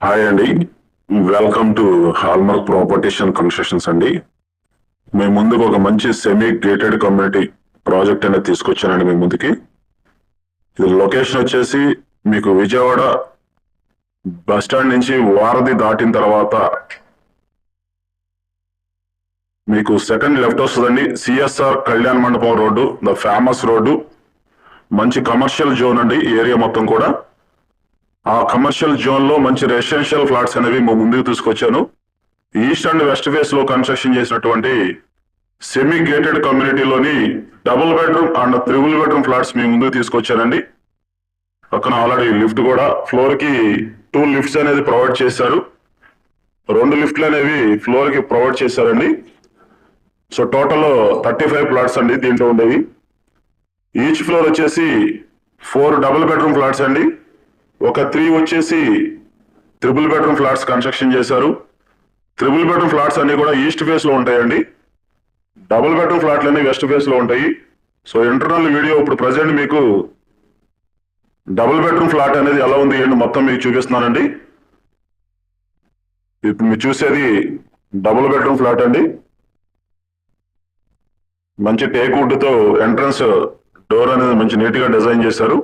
Hi అండి. Welcome to hallmark properties and constructions అండి. మేము ముందుకు ఒక మంచి సెమీ గేటెడ్ కమ్యూనిటీ ప్రాజెక్ట్ అనేది తీసుకొచ్చానండి మీ ముందుకి. ఇది లొకేషన్ వచ్చేసి మీకు విజయవాడ బస్ స్టాండ్ నుంచి వారధి దాటిన తర్వాత మీకు సెకండ్ లెఫ్ట్ వస్తుందండి. సిఎస్ఆర్ కళ్యాణ్ మండపం రోడ్డు, ద ఫేమస్ రోడ్డు. మంచి కమర్షియల్ జోన్ అండి ఏరియా మొత్తం కూడా. ఆ కమర్షియల్ జోన్ లో మంచి రెసిడెన్షియల్ ఫ్లాట్స్ అనేవి మా ముందుకు తీసుకొచ్చాను. ఈస్ట్ అండ్ వెస్ట్ ఫేస్ లో కన్స్ట్రక్షన్ చేసినటువంటి సెమీ గేటెడ్ కమ్యూనిటీలోని double bedroom and triple bedroom flats మీ ముందుకు తీసుకొచ్చానండి. పక్కన ఆల్రెడీ లిఫ్ట్ కూడా ఫ్లోర్ కి 2 లిఫ్ట్స్ అనేది ప్రొవైడ్ చేశారు. 2 లిఫ్ట్లు అనేవి ఫ్లోర్ కి ప్రొవైడ్ చేశారండి. సో టోటల్ 35 ఫ్లాట్స్ అండి దీంట్లో ఉండేవి. ఈచ్ ఫ్లోర్ వచ్చేసి 4 డబుల్ బెడ్రూమ్ ఫ్లాట్స్ అండి. ఒక 3 వచ్చేసి త్రిబుల్ బెడ్రూమ్ ఫ్లాట్స్ కన్స్ట్రక్షన్ చేశారు. త్రిబుల్ బెడ్రూమ్ ఫ్లాట్స్ అన్ని కూడా ఈస్ట్ ఫేస్ లో ఉంటాయండి. డబుల్ బెడ్రూమ్ ఫ్లాట్లు అన్ని వెస్ట్ ఫేస్ లో ఉంటాయి. సో ఇంటర్నల్ వీడియో ఇప్పుడు ప్రజెంట్ మీకు డబుల్ బెడ్రూమ్ ఫ్లాట్ అనేది ఎలా ఉంది ఏంటి మొత్తం మీకు చూపిస్తున్నానండి. ఇప్పుడు మీరు చూసేది డబుల్ బెడ్రూమ్ ఫ్లాట్ అండి. మంచి టేక్ వుడ్ తో ఎంట్రన్స్ డోర్ అనేది మంచి నీట్ గా డిజైన్ చేశారు.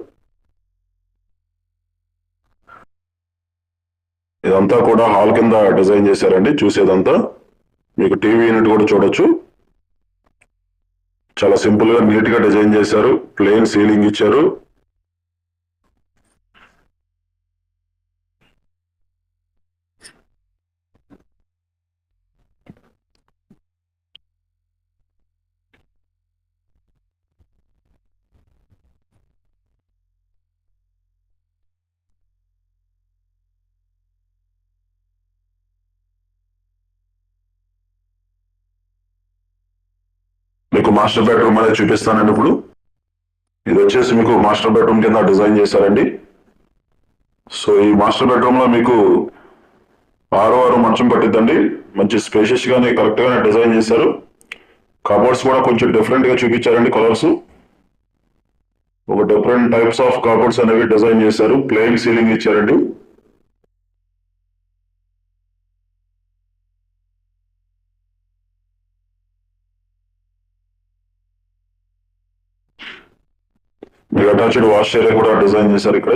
ఇదంతా కూడా హాల్ కింద డిజైన్ చేశారండి. చూసేదంతా మీకు టీవీ యూనిట్ కూడా చూడొచ్చు. చాలా సింపుల్ గా నీట్ గా డిజైన్ చేశారు. ప్లెయిన్ సీలింగ్ ఇచ్చారు. మీకు మాస్టర్ బెడ్రూమ్ అనేది చూపిస్తానండి ఇప్పుడు. ఇది వచ్చేసి మీకు మాస్టర్ బెడ్రూమ్ కింద డిజైన్ చేశారండి. సో ఈ మాస్టర్ బెడ్రూమ్ లో మీకు 6 మంచం పట్టిద్దండి. మంచి స్పేషియస్ గానే కరెక్ట్ గానే డిజైన్ చేశారు. కబోర్డ్స్ కూడా కొంచెం డిఫరెంట్ గా చూపించారండి. కలర్స్ ఒక డిఫరెంట్ టైప్స్ ఆఫ్ కబోర్డ్స్ అనేవి డిజైన్ చేశారు. ప్లెయిన్ సీలింగ్ ఇచ్చారండి. మీకు అటాచ్డ్ వాష్ ఏరియా కూడా డిజైన్ చేశారు ఇక్కడ.